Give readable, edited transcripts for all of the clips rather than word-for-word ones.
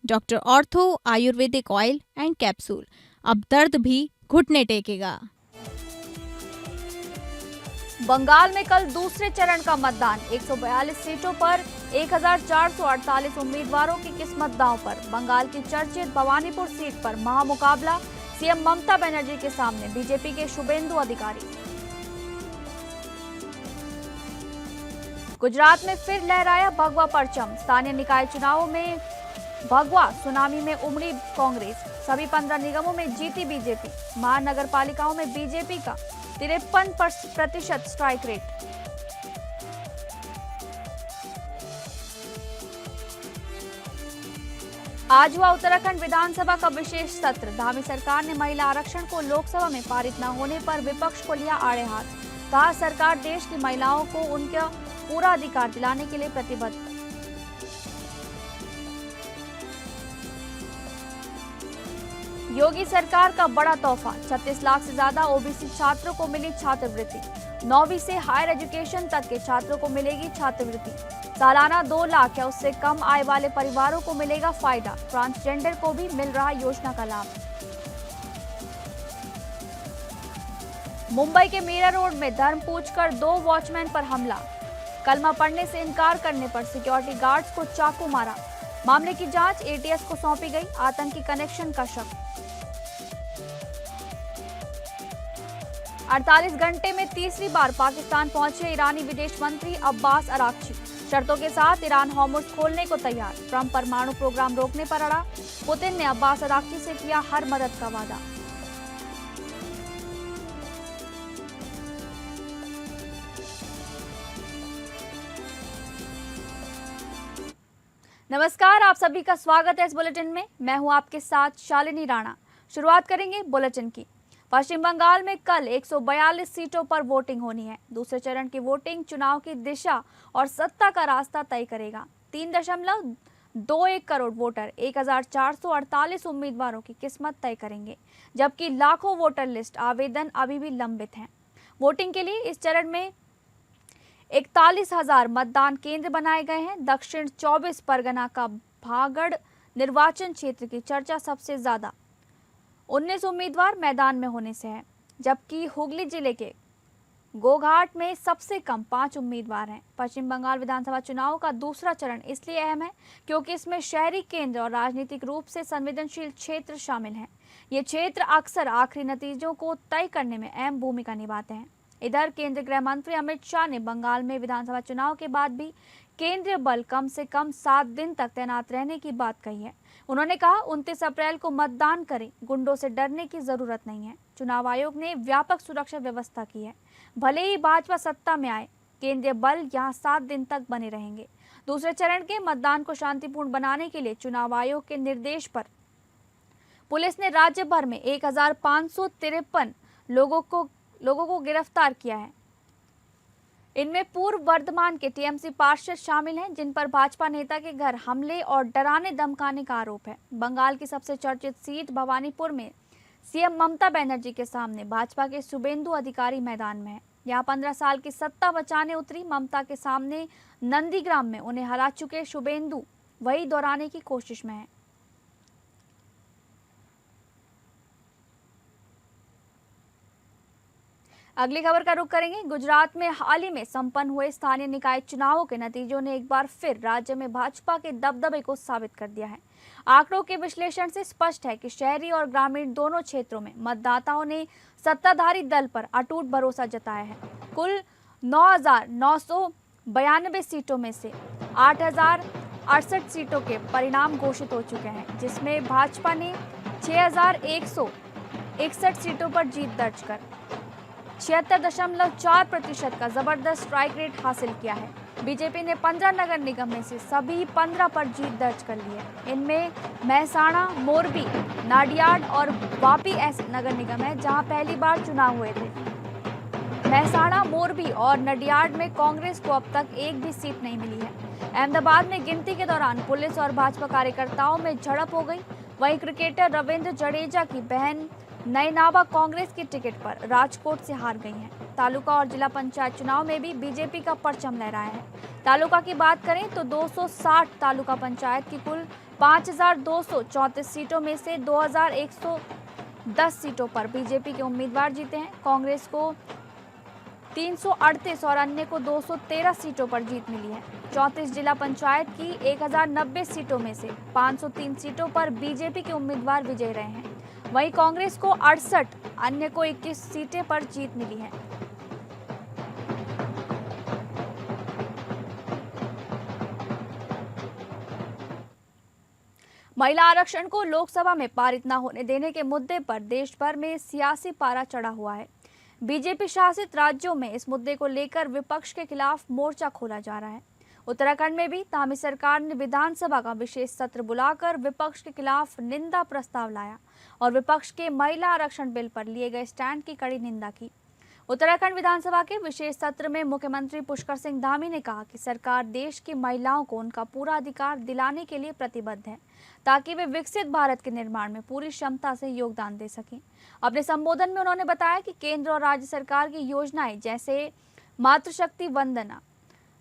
Doctor ortho Ayurvedic oil and capsule. अब दर्द भी घुटने टेकेगा। बंगाल में कल दूसरे चरण का मतदान। 142 सीटों पर 1448 उम्मीदवारों की किस्मत दांव पर। बंगाल की चर्चित भवानीपुर सीट पर महामुकाबला सीएम ममता बनर्जी के सामने बीजेपी के शुभेंदु अधिकारी। गुजरात में फिर लहराया भगवा परचम। स्थानीय निकाय चुनावों में भगवा सुनामी में उमड़ी कांग्रेस। सभी 15 निगमों में जीती बीजेपी। महानगर पालिकाओं में बीजेपी का 53% स्ट्राइक रेट। आज हुआ उत्तराखंड विधानसभा का विशेष सत्र। धामी सरकार ने महिला आरक्षण को लोकसभा में पारित न होने पर विपक्ष को लिया आड़े हाथ। कहा सरकार देश की महिलाओं को उनका पूरा अधिकार दिलाने के लिए प्रतिबद्ध। योगी सरकार का बड़ा तोहफा। 36 लाख से ज्यादा ओबीसी छात्रों को मिली छात्रवृत्ति। 9वीं से हायर एजुकेशन तक के छात्रों को मिलेगी छात्रवृत्ति। सालाना 2 लाख या उससे कम आय वाले परिवारों को मिलेगा फायदा। ट्रांसजेंडर को भी मिल रहा योजना का लाभ। मुंबई के मीरा रोड में धर्म पूछकर 2 वॉचमैन पर हमला। कलमा पढ़ने से इनकार करने पर सिक्योरिटी गार्ड्स को चाकू मारा। मामले की जांच एटीएस को सौंपी गई। आतंकी कनेक्शन का शक। 48 घंटे में तीसरी बार पाकिस्तान पहुंचे ईरानी विदेश मंत्री अब्बास अराक्ची। शर्तों के साथ ईरान हॉर्मुज़ खोलने को तैयार। ट्रंप परमाणु प्रोग्राम रोकने पर अड़ा। पुतिन ने अब्बास अराक्ची से किया हर मदद का वादा। नमस्कार, आप सभी का स्वागत है इस बुलेटिन में। मैं हूं आपके साथ शालिनी राणा। शुरुआत करेंगे बुलेटिन की। पश्चिम बंगाल में कल 142 सीटों पर वोटिंग होनी है। दूसरे चरण की वोटिंग चुनाव की दिशा और सत्ता का रास्ता तय करेगा। 3.21 करोड़ वोटर 1448 उम्मीदवारों की किस्मत तय करेंगे, जबकि लाखों वोटर लिस्ट आवेदन अभी भी लंबित हैं। वोटिंग के लिए इस चरण में 41,000 मतदान केंद्र बनाए गए हैं। दक्षिण 24 परगना का भागड़ निर्वाचन क्षेत्र की चर्चा सबसे ज्यादा 19 उम्मीदवार मैदान में होने से है, जबकि हुगली जिले के गोघाट में सबसे कम 5 उम्मीदवार हैं। पश्चिम बंगाल विधानसभा चुनाव का दूसरा चरण इसलिए अहम है क्योंकि इसमें शहरी केंद्र और राजनीतिक रूप से संवेदनशील क्षेत्र शामिल हैं। ये क्षेत्र अक्सर आखिरी नतीजों को तय करने में अहम भूमिका निभाते हैं। इधर केंद्रीय गृह मंत्री अमित शाह ने बंगाल में विधानसभा चुनाव के बाद भी केंद्रीय बल कम से कम 7 दिन तक तैनात रहने की बात कही है। उन्होंने कहा 29 अप्रैल को मतदान करें, गुंडों से डरने की जरूरत नहीं है। चुनाव आयोग ने व्यापक सुरक्षा व्यवस्था की है। भले ही भाजपा सत्ता में आए, केंद्रीय बल यहां 7 दिन तक बने रहेंगे। दूसरे चरण के मतदान को शांतिपूर्ण बनाने के लिए चुनाव आयोग के निर्देश पर पुलिस ने राज्य भर में 1553 लोगों को गिरफ्तार किया है। इनमें पूर्व वर्धमान के टीएमसी पार्षद शामिल हैं, जिन पर भाजपा नेता के घर हमले और डराने धमकाने का आरोप है। बंगाल की सबसे चर्चित सीट भवानीपुर में सीएम ममता बनर्जी के सामने भाजपा के शुभेंदु अधिकारी मैदान में है। यहां 15 साल की सत्ता बचाने उतरी ममता के सामने नंदीग्राम में उन्हें हरा चुके शुभेंदु वही दोहराने की कोशिश में है। अगली खबर का रुख करेंगे। गुजरात में हाल ही में संपन्न हुए स्थानीय निकाय चुनावों के नतीजों ने एक बार फिर राज्य में भाजपा के दबदबे को साबित कर दिया है। आंकड़ों के विश्लेषण से स्पष्ट है कि शहरी और ग्रामीण दोनों क्षेत्रों में मतदाताओं ने सत्ताधारी दल पर अटूट भरोसा जताया है। कुल 9,992 सीटों में से 8,068 सीटों के परिणाम घोषित हो चुके हैं, जिसमें भाजपा ने 6,161 सीटों पर जीत दर्ज कर 76.4% का जबरदस्त स्ट्राइक रेट हासिल किया है। बीजेपी ने 15 नगर निगम में से सभी 15 पर जीत दर्ज कर ली है। इनमें महसाणा, मोरबी, नाडियाड और वापी ऐसे नगर निगम है जहां पहली बार चुनाव हुए थे। महसाणा, मोरबी और नडियाड में कांग्रेस को अब तक एक भी सीट नहीं मिली है। अहमदाबाद में गिनती के दौरान पुलिस और भाजपा कार्यकर्ताओं में झड़प हो गई। वहीं क्रिकेटर रविंद्र जडेजा की बहन नयनाबा कांग्रेस की टिकट पर राजकोट से हार गई हैं। तालुका और जिला पंचायत चुनाव में भी बीजेपी का परचम लहराया है। तालुका की बात करें तो 260 तालुका पंचायत की कुल 5234 सीटों में से 2110 सीटों पर बीजेपी के उम्मीदवार जीते हैं। कांग्रेस को 338 और अन्य को 213 सीटों पर जीत मिली है। 34 जिला पंचायत की 1090 सीटों में से 503 सीटों पर बीजेपी के उम्मीदवार विजयी रहे हैं। वहीं कांग्रेस को 68, अन्य को 21 सीटें पर जीत मिली है। महिला आरक्षण को लोकसभा में पारित न होने देने के मुद्दे पर देश भर में सियासी पारा चढ़ा हुआ है। बीजेपी शासित राज्यों में इस मुद्दे को लेकर विपक्ष के खिलाफ मोर्चा खोला जा रहा है। उत्तराखंड में भी धामी सरकार ने विधानसभा का विशेष सत्र बुलाकर विपक्ष के खिलाफ निंदा प्रस्ताव लाया और विपक्ष के महिला आरक्षण बिल पर लिए गए स्टैंड की कड़ी निंदा की। उत्तराखंड विधानसभा के विशेष सत्र में मुख्यमंत्री पुष्कर सिंह धामी ने कहा कि सरकार देश की महिलाओं को उनका पूरा अधिकार दिलाने के लिए प्रतिबद्ध है, ताकि वे विकसित भारत के निर्माण में पूरी क्षमता से योगदान दे सकें। अपने संबोधन में उन्होंने बताया कि केंद्र और राज्य सरकार की योजनाएं जैसे मातृशक्ति वंदना,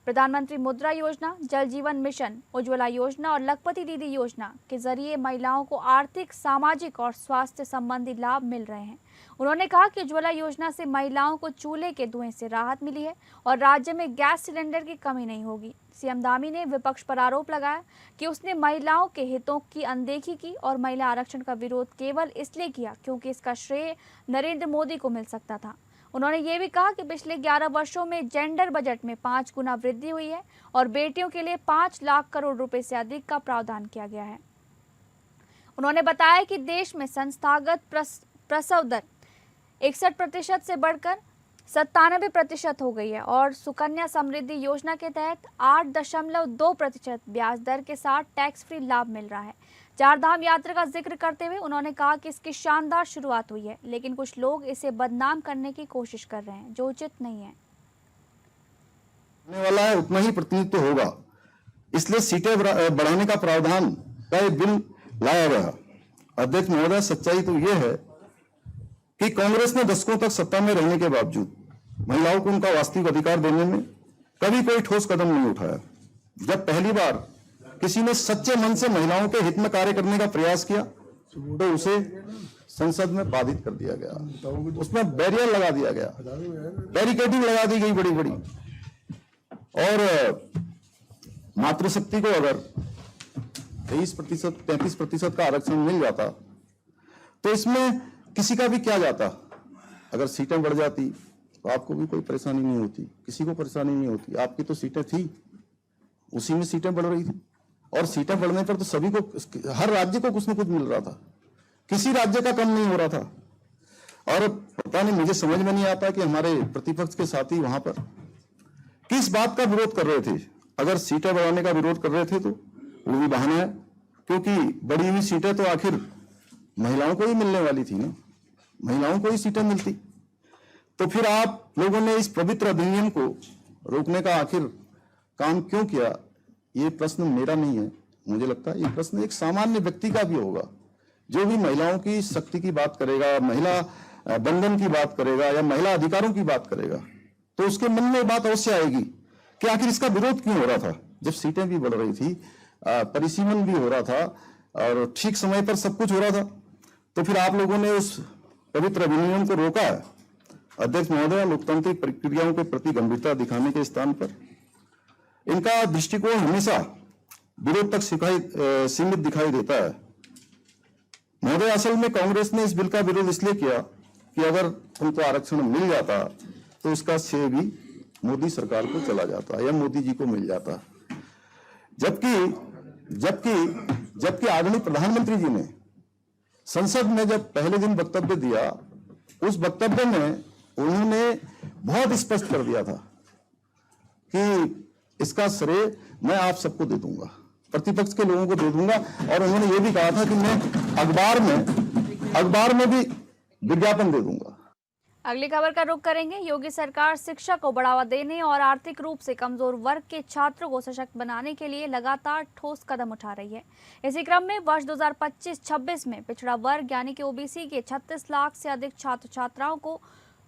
प्रधानमंत्री मुद्रा योजना, जल जीवन मिशन, उज्ज्वला योजना और लखपति दीदी योजना के जरिए महिलाओं को आर्थिक, सामाजिक और स्वास्थ्य संबंधी लाभ मिल रहे हैं। उन्होंने कहा कि उज्ज्वला योजना से महिलाओं को चूल्हे के धुएं से राहत मिली है और राज्य में गैस सिलेंडर की कमी नहीं होगी। सीएम धामी ने विपक्ष पर आरोप लगाया कि उसने महिलाओं के हितों की अनदेखी की और महिला आरक्षण का विरोध केवल इसलिए किया क्योंकि इसका श्रेय नरेंद्र मोदी को मिल सकता था। उन्होंने ये भी कहा कि पिछले 11 वर्षों में जेंडर बजट में 5 गुना वृद्धि हुई है और बेटियों के लिए 5 लाख करोड़ रुपए से अधिक का प्रावधान किया गया है। उन्होंने बताया कि देश में संस्थागत प्रसव दर 61% से बढ़कर 97% हो गई है और सुकन्या समृद्धि योजना के तहत 8.2% ब्याज दर के साथ टैक्स फ्री लाभ मिल रहा है। चार धाम यात्रा का जिक्र करते हुए उन्होंने कहा कि इसकी शानदार शुरुआत हुई है, लेकिन कुछ लोग इसे बदनाम करने की कोशिश कर रहे हैं, जो उचित नहीं है। होने वाला है उतना ही प्रतिनिधित्व होगा, इसलिए सीटें बढ़ाने का प्रावधान का ये बिल लाया गया। अध्यक्ष महोदय, सच्चाई तो ये है कि कांग्रेस ने दशकों तक सत्ता में रहने के बावजूद महिलाओं को उनका वास्तविक अधिकार देने में कभी कोई ठोस कदम नहीं उठाया। जब पहली बार किसी ने सच्चे मन से महिलाओं के हित में कार्य करने का प्रयास किया तो उसे संसद में बाधित कर दिया गया, उसमें बैरियर लगा दिया गया, बैरिकेडिंग लगा दी गई बड़ी बड़ी। और मातृशक्ति को अगर 23%, 33% का आरक्षण मिल जाता तो इसमें किसी का भी क्या जाता। अगर सीटें बढ़ जाती तो आपको भी कोई परेशानी नहीं होती, किसी को परेशानी नहीं होती। आपकी तो सीटें थी, उसी में सीटें बढ़ रही थी और सीटें बढ़ने पर तो सभी को, हर राज्य को कुछ न कुछ मिल रहा था, किसी राज्य का कम नहीं हो रहा था। और पता नहीं, मुझे समझ में नहीं आता कि हमारे प्रतिपक्ष के साथी वहां पर किस बात का विरोध कर रहे थे। अगर सीटें बढ़ाने का विरोध कर रहे थे तो वो भी बहाना है, क्योंकि बढ़ी हुई सीटें तो आखिर महिलाओं को ही मिलने वाली थी ना, महिलाओं को ही सीटें मिलती। तो फिर आप लोगों ने इस पवित्र अधिनियम को रोकने का आखिर काम क्यों किया? ये प्रश्न मेरा नहीं है, मुझे लगता है ये प्रश्न एक सामान्य व्यक्ति का भी होगा, जो भी महिलाओं की शक्ति की बात करेगा, महिला बंधन की बात करेगा या महिला अधिकारों की बात करेगा, तो उसके मन में बात अवश्य आएगी कि आखिर इसका विरोध क्यों हो रहा था। जब सीटें भी बढ़ रही थी, परिसीमन भी हो रहा था और ठीक समय पर सब कुछ हो रहा था, तो फिर आप लोगों ने उस पवित्र अधिनियम को रोका है। अध्यक्ष महोदय, लोकतांत्रिक प्रक्रियाओं के प्रति गंभीरता दिखाने के स्थान पर इनका दृष्टिकोण हमेशा विरोध तक सीमित दिखाई देता है। महोदय, असल में कांग्रेस ने इस बिल का विरोध इसलिए किया कि अगर उनको आरक्षण मिल जाता तो उसका श्रेय भी मोदी सरकार को चला जाता या मोदी जी को मिल जाता। जबकि आदरणीय प्रधानमंत्री जी ने संसद में जब पहले दिन वक्तव्य दिया, उस वक्तव्य में उन्होंने बहुत स्पष्ट कर दिया था कि इसका श्रेय मैं आप सबको दे दूंगा, प्रतिपक्ष के लोगों को दे दूंगा। और उन्होंने ये भी कहा था कि मैं अखबार में भी विज्ञापन दे दूंगा। अगली खबर का रुख करेंगे। योगी सरकार शिक्षा को बढ़ावा देने और आर्थिक रूप से कमजोर वर्ग के छात्रों को सशक्त बनाने के लिए लगातार ठोस कदम उठा रही है। इसी क्रम में वर्ष 2025-26 में पिछड़ा वर्ग यानी कि ओबीसी के 36 लाख से अधिक छात्र छात्राओं को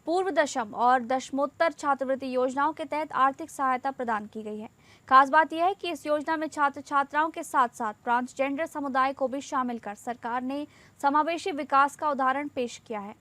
पूर्व दशम और दशमोत्तर छात्रवृत्ति योजनाओं के तहत आर्थिक सहायता प्रदान की गई है। खास बात यह है कि इस योजना में छात्र छात्राओं के साथ साथ ट्रांसजेंडर समुदाय को भी शामिल कर सरकार ने समावेशी विकास का उदाहरण पेश किया है।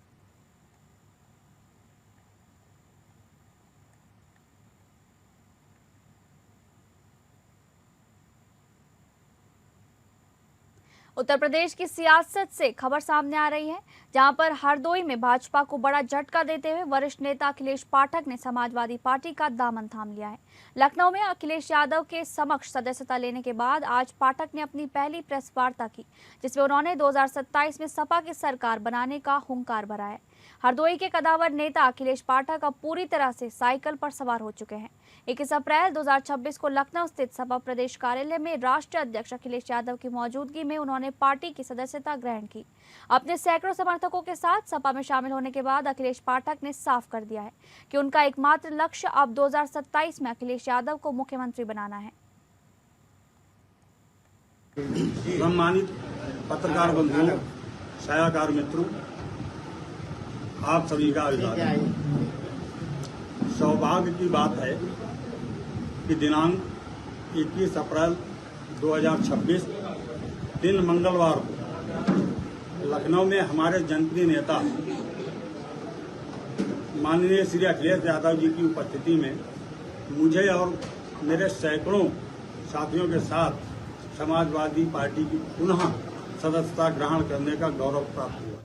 उत्तर प्रदेश की सियासत से खबर सामने आ रही है, जहां पर हरदोई में भाजपा को बड़ा झटका देते हुए वरिष्ठ नेता अखिलेश पाठक ने समाजवादी पार्टी का दामन थाम लिया है। लखनऊ में अखिलेश यादव के समक्ष सदस्यता लेने के बाद आज पाठक ने अपनी पहली प्रेस वार्ता की, जिसमें उन्होंने 2027 में सपा की सरकार बनाने का हुंकार भरा है। हरदोई के कदावर नेता अखिलेश पाठक अब पूरी तरह से साइकिल पर सवार हो चुके हैं। 21 अप्रैल 2026 को लखनऊ स्थित सपा प्रदेश कार्यालय में राष्ट्रीय अध्यक्ष अखिलेश यादव की मौजूदगी में उन्होंने पार्टी की सदस्यता ग्रहण की। अपने सैकड़ों समर्थकों के साथ सपा में शामिल होने के बाद अखिलेश पाठक ने साफ कर दिया है कि उनका एकमात्र लक्ष्य अब 2027 में अखिलेश यादव को मुख्यमंत्री बनाना है। सम्मानित पत्रकार बंधुओं, छायाकार मित्रों, आप सभी का अभिवादन। सौभाग्य की बात है कि दिनांक 21 अप्रैल 2026 दिन मंगलवार को लखनऊ में हमारे जनप्रिय नेता माननीय श्री अखिलेश यादव जी की उपस्थिति में मुझे और मेरे सैकड़ों साथियों के साथ समाजवादी पार्टी की पुनः सदस्यता ग्रहण करने का गौरव प्राप्त हुआ।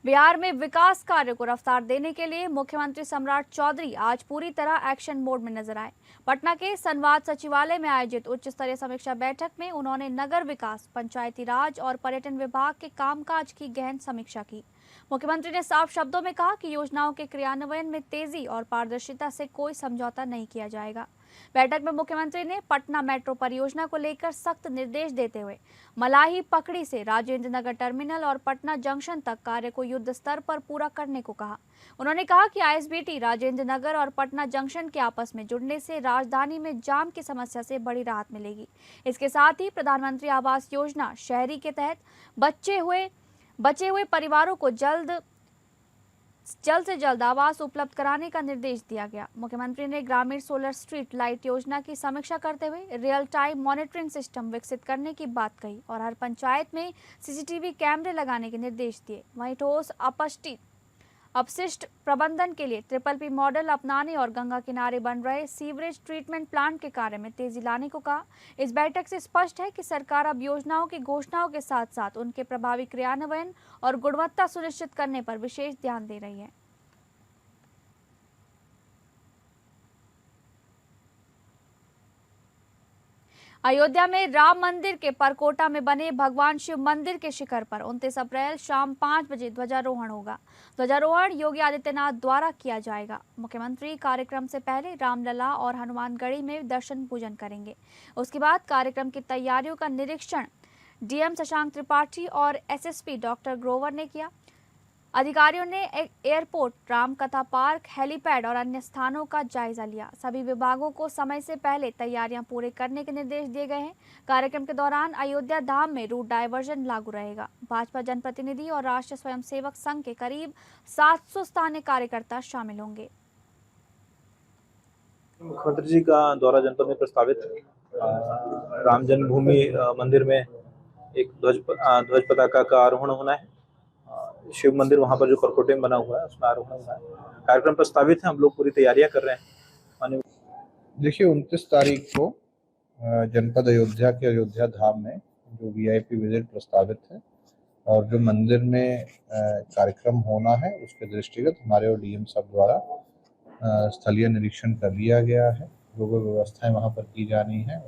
बिहार में विकास कार्य को रफ्तार देने के लिए मुख्यमंत्री सम्राट चौधरी आज पूरी तरह एक्शन मोड में नजर आए। पटना के संवाद सचिवालय में आयोजित उच्च स्तरीय समीक्षा बैठक में उन्होंने नगर विकास, पंचायती राज और पर्यटन विभाग के कामकाज की गहन समीक्षा की। मुख्यमंत्री ने साफ शब्दों में कहा कि योजनाओं के क्रियान्वयन में तेजी और पारदर्शिता से कोई समझौता नहीं किया जाएगा। बैठक में मुख्यमंत्री ने पटना मेट्रो परियोजना को लेकर सख्त निर्देश देते हुए मलाही पकड़ी से राजेंद्र नगर टर्मिनल और पटना जंक्शन तक कार्य को युद्ध स्तर पर पूरा करने को कहा। उन्होंने कहा कि आईएसबीटी राजेंद्र नगर और पटना जंक्शन के आपस में जुड़ने से राजधानी में जाम की समस्या से बड़ी राहत मिलेगी। इसके साथ ही प्रधानमंत्री आवास योजना शहरी के तहत बचे हुए परिवारों को जल्द से जल्द आवास उपलब्ध कराने का निर्देश दिया गया। मुख्यमंत्री ने ग्रामीण सोलर स्ट्रीट लाइट योजना की समीक्षा करते हुए रियल टाइम मॉनिटरिंग सिस्टम विकसित करने की बात कही और हर पंचायत में सीसीटीवी कैमरे लगाने के निर्देश दिए। वहीं ठोस अपशिष्ट प्रबंधन के लिए PPP मॉडल अपनाने और गंगा किनारे बन रहे सीवरेज ट्रीटमेंट प्लांट के कार्य में तेजी लाने को कहा। इस बैठक से स्पष्ट है कि सरकार अब योजनाओं की घोषणाओं के साथ साथ उनके प्रभावी क्रियान्वयन और गुणवत्ता सुनिश्चित करने पर विशेष ध्यान दे रही है। अयोध्या में राम मंदिर के परकोटा में बने भगवान शिव मंदिर के शिखर पर 29 अप्रैल शाम 5 बजे ध्वजारोहण होगा। ध्वजारोहण योगी आदित्यनाथ द्वारा किया जाएगा। मुख्यमंत्री कार्यक्रम से पहले रामलला और हनुमानगढ़ी में दर्शन पूजन करेंगे। उसके बाद कार्यक्रम की तैयारियों का निरीक्षण डीएम शशांक त्रिपाठी और एसएसपी डॉक्टर ग्रोवर ने किया। अधिकारियों ने एयरपोर्ट, रामकथा पार्क, हेलीपैड और अन्य स्थानों का जायजा लिया। सभी विभागों को समय से पहले तैयारियां पूरे करने के निर्देश दिए गए हैं। कार्यक्रम के दौरान अयोध्या धाम में रूट डायवर्जन लागू रहेगा। भाजपा जनप्रतिनिधि और राष्ट्रीय स्वयंसेवक संघ के करीब 700 स्थानीय कार्यकर्ता शामिल होंगे। मुख्यमंत्री जी का दौरा जनपद में प्रस्तावित राम जन्मभूमि मंदिर में एक ध्वज पताका का आरोहण होना है। शिव मंदिर वहां पर जो परकोटे में बना हुआ है उसमें आरोहण होना है। कार्यक्रम प्रस्तावित है, हम लोग पूरी तैयारियां कर रहे हैं। देखिए 29 तारीख को जनपद अयोध्या के अयोध्या धाम में जो VIP विजिट प्रस्तावित है और जो मंदिर में कार्यक्रम होना है उसके दृष्टिगत हमारे और डीएम साहब द्वारा स्थलीय निरीक्षण कर लिया गया है। जो व्यवस्थाएं वहां पर की जानी है।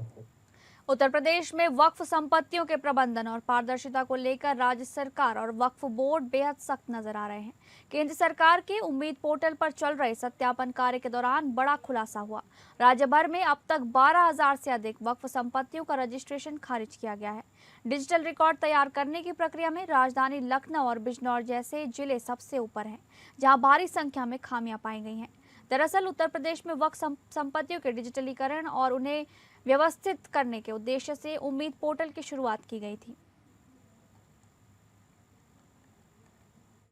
उत्तर प्रदेश में वक्फ संपत्तियों के प्रबंधन और पारदर्शिता को लेकर राज्य सरकार और वक्फ बोर्ड बेहद सख्त नजर आ रहे हैं। केंद्र सरकार के उम्मीद पोर्टल पर चल रहे सत्यापन कार्य के दौरान बड़ा खुलासा हुआ। राज्य भर में अब तक 12,000 से अधिक वक्फ संपत्तियों का रजिस्ट्रेशन खारिज किया गया है। डिजिटल रिकॉर्ड तैयार करने की प्रक्रिया में राजधानी लखनऊ और बिजनौर जैसे जिले सबसे ऊपर हैं, जहां भारी संख्या में खामियां पाई गई हैं। दरअसल उत्तर प्रदेश में वक्फ संपत्तियों के डिजिटलीकरण और उन्हें व्यवस्थित करने के उद्देश्य से उम्मीद पोर्टल की शुरुआत की गई थी।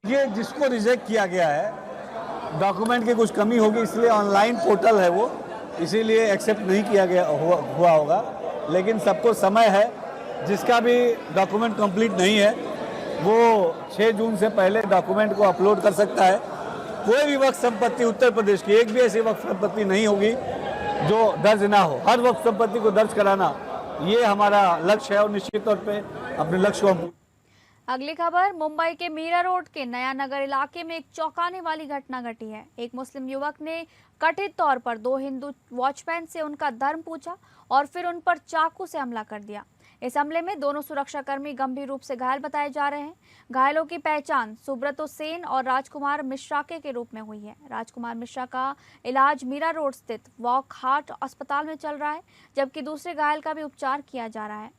ये जिसको रिजेक्ट किया गया है, डॉक्यूमेंट की कुछ कमी होगी, इसलिए ऑनलाइन पोर्टल है वो, इसीलिए एक्सेप्ट नहीं किया गया हुआ होगा, लेकिन सबको समय है। जिसका भी डॉक्यूमेंट कंप्लीट नहीं है वो 6 जून से पहले डॉक्यूमेंट को अपलोड कर सकता है। कोई भी वक्फ संपत्ति उत्तर प्रदेश की एक भी ऐसी वक्फ संपत्ति नहीं होगी जो दर्ज ना हो। हर वक्फ संपत्ति को दर्ज कराना ये हमारा लक्ष्य है और निश्चित तौर पे अपने लक्ष्य को हम। अगली खबर, मुंबई के मीरा रोड के नया नगर इलाके में एक चौंकाने वाली घटना घटी है। एक मुस्लिम युवक ने कथित तौर पर 2 हिंदू वॉचमैन से उनका धर्म पूछा और फिर उन पर चाकू से हमला कर दिया। इस हमले में दोनों सुरक्षाकर्मी गंभीर रूप से घायल बताए जा रहे हैं। घायलों की पहचान सुब्रतो सेन और राजकुमार मिश्रा के रूप में हुई है। राजकुमार मिश्रा का इलाज मीरा रोड स्थित वॉक हार्ट अस्पताल में चल रहा है, जबकि दूसरे घायल का भी उपचार किया जा रहा है।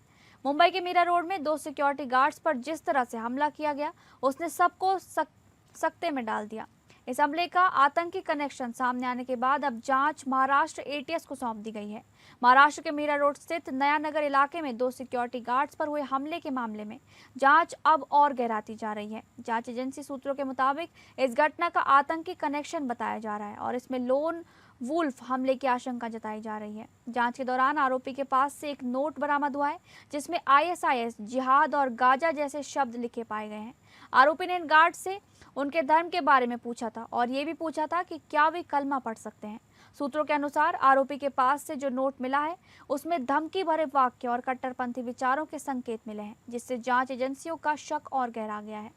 मुंबई के मीरा रोड में 2 सिक्योरिटी गार्ड्स पर जिस तरह से हमला किया गया, उसने सबको सकते में डाल दिया। इस हमले का आतंकी कनेक्शन सामने आने के बाद अब जांच महाराष्ट्र एटीएस को सौंप दी गई है। महाराष्ट्र के मीरा रोड स्थित नया नगर इलाके में 2 सिक्योरिटी गार्ड्स पर हुए हमले के मामले में जांच अब और गहराती जा रही है। जांच एजेंसी सूत्रों के मुताबिक इस घटना का आतंकी कनेक्शन बताया जा रहा है और इसमें लोन वुल्फ हमले की आशंका जताई जा रही है। जांच के दौरान आरोपी के पास से एक नोट बरामद हुआ है जिसमें ISIS, जिहाद और गाजा जैसे शब्द लिखे पाए गए हैं। आरोपी ने इन गार्ड से उनके धर्म के बारे में पूछा था और ये भी पूछा था कि क्या वे कलमा पढ़ सकते हैं। सूत्रों के अनुसार आरोपी के पास से जो नोट मिला है उसमें धमकी भरे वाक्य और कट्टरपंथी विचारों के संकेत मिले हैं, जिससे जांच एजेंसियों का शक और गहरा गया है।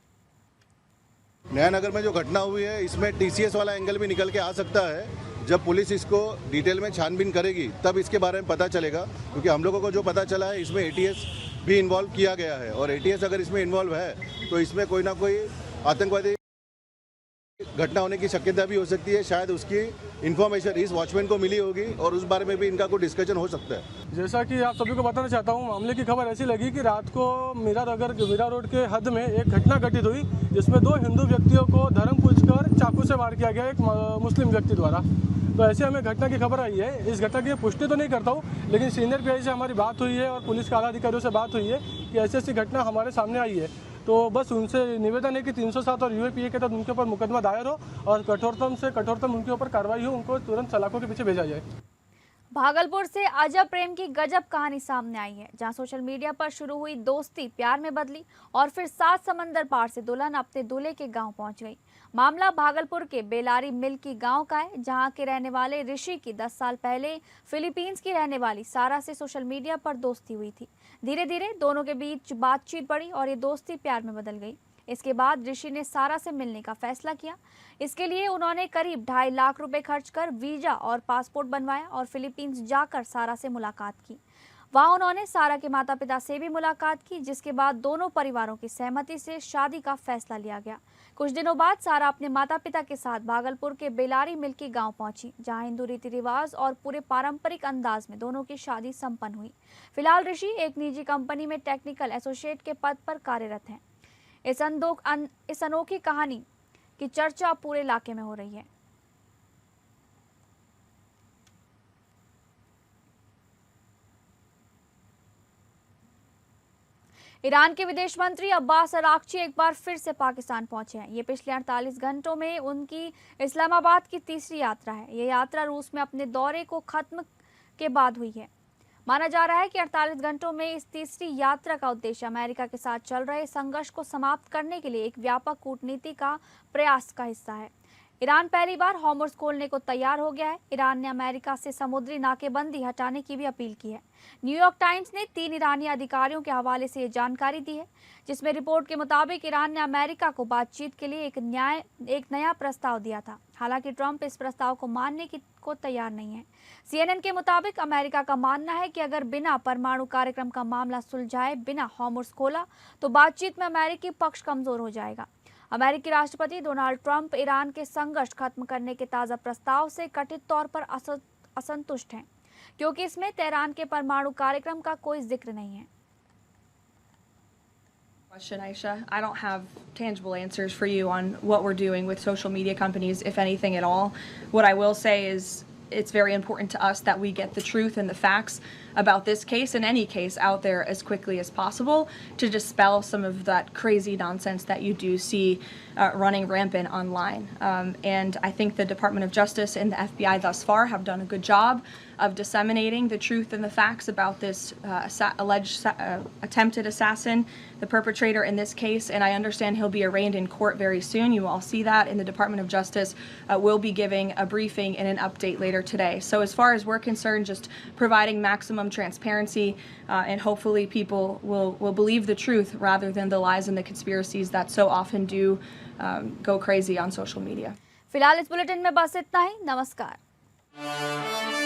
नया नगर में जो घटना हुई है इसमें TCS वाला एंगल भी निकल के आ सकता है। जब पुलिस इसको डिटेल में छानबीन करेगी तब इसके बारे में पता चलेगा, क्योंकि हम लोगों को जो पता चला है इसमें ATS भी इन्वॉल्व किया गया है और ATS अगर इसमें इन्वॉल्व है तो इसमें कोई ना कोई आतंकवादी घटना होने की शक्यता भी हो सकती है। शायद उसकी इन्फॉर्मेशन इस वॉचमैन को मिली होगी और उस बारे में भी इनका कोई डिस्कशन हो सकता है। जैसा कि आप सभी को बताना चाहता हूँ, मामले की खबर ऐसी लगी कि रात को मीरा रोड के हद में एक घटना घटित हुई जिसमें 2 हिंदू व्यक्तियों को धर्म पूछकर चाकू से वार किया गया एक मुस्लिम व्यक्ति द्वारा। तो ऐसे हमें घटना की खबर आई है। इस घटना की पुष्टि तो नहीं करता हूँ, लेकिन सीनियर PI से हमारी बात हुई है और पुलिस के आला अधिकारियों से बात हुई है कि ऐसी घटना हमारे सामने आई है। तो बस उनसे निवेदन है कि 307 और UAPA के तहत उनके ऊपर मुकदमा दायर हो और कठोरतम से कठोरतम उनके ऊपर कार्रवाई हो, उनको तुरंत सलाखों के पीछे भेजा जाए। भागलपुर से अजब प्रेम की गजब कहानी सामने आई है, जहां सोशल मीडिया पर शुरू हुई दोस्ती प्यार में बदली और फिर 7 समंदर पार से दुल्हन अपने दूल्हे के गांव पहुंच गई। मामला भागलपुर के बेलारी मिल्की गांव का है, जहां के रहने वाले ऋषि की 10 साल पहले फिलीपींस की रहने वाली सारा से सोशल मीडिया पर दोस्ती हुई थी। धीरे धीरे दोनों के बीच बातचीत बढ़ी और ये दोस्ती प्यार में बदल गई। इसके बाद ऋषि ने सारा से मिलने का फैसला किया। इसके लिए उन्होंने करीब 2.5 लाख रुपए खर्च कर वीजा और पासपोर्ट बनवाया और फिलीपींस जाकर सारा से मुलाकात की। वहां उन्होंने सारा के माता पिता से भी मुलाकात की, जिसके बाद दोनों परिवारों की सहमति से शादी का फैसला लिया गया। कुछ दिनों बाद सारा अपने माता पिता के साथ भागलपुर के बेलारी मिल्की गांव पहुंची, जहां हिंदू रीति रिवाज और पूरे पारंपरिक अंदाज में दोनों की शादी संपन्न हुई। फिलहाल ऋषि एक निजी कंपनी में टेक्निकल एसोसिएट के पद पर कार्यरत हैं। इस अनोखी कहानी की चर्चा पूरे इलाके में हो रही है। ईरान के विदेश मंत्री अब्बास अराक्ची एक बार फिर से पाकिस्तान पहुंचे हैं। ये पिछले 48 घंटों में उनकी इस्लामाबाद की तीसरी यात्रा है। ये यात्रा रूस में अपने दौरे को खत्म के बाद हुई है। माना जा रहा है कि 48 घंटों में इस तीसरी यात्रा का उद्देश्य अमेरिका के साथ चल रहे संघर्ष को समाप्त करने के लिए एक व्यापक कूटनीति का प्रयास का हिस्सा है। ईरान पहली बार हॉर्मुज़ खोलने को तैयार हो गया है। ईरान ने अमेरिका से समुद्री नाकेबंदी हटाने की भी अपील की है। न्यूयॉर्क टाइम्स ने 3 ईरानी अधिकारियों के हवाले से ये जानकारी दी है, जिसमें रिपोर्ट के मुताबिक ईरान ने अमेरिका को बातचीत के लिए एक नया प्रस्ताव दिया था। हालांकि ट्रंप इस प्रस्ताव को मानने को तैयार नहीं है। CNN के मुताबिक अमेरिका का मानना है कि अगर बिना परमाणु कार्यक्रम का मामला सुलझाए बिना हॉर्मुज़ खोला तो बातचीत में अमेरिकी पक्ष कमजोर हो जाएगा। अमेरिकी राष्ट्रपति डोनाल्ड ट्रंप ईरान के संघर्ष खत्म करने के ताज़ा प्रस्ताव से कथित तौर पर असंतुष्ट हैं, क्योंकि इसमें तेहरान के परमाणु कार्यक्रम का कोई जिक्र नहीं है। Question, Aisha. I don't have tangible answers for you on what we're doing with social media companies, if anything at all. What I will say is it's very important to us that we get the truth and the facts about this case and any case out there as quickly as possible to dispel some of that crazy nonsense that you do see running rampant online. And I think the Department of Justice and the FBI thus far have done a good job of disseminating the truth and the facts about this alleged attempted assassin, the perpetrator in this case, and I understand he'll be arraigned in court very soon. You all see that, and the Department of Justice will be giving a briefing and an update later today. So as far as we're concerned, just providing maximum transparency, and hopefully people will believe the truth rather than the lies and the conspiracies that so often do go crazy on social media. फिलहाल इस bulletin में बस इतना ही। नमस्कार।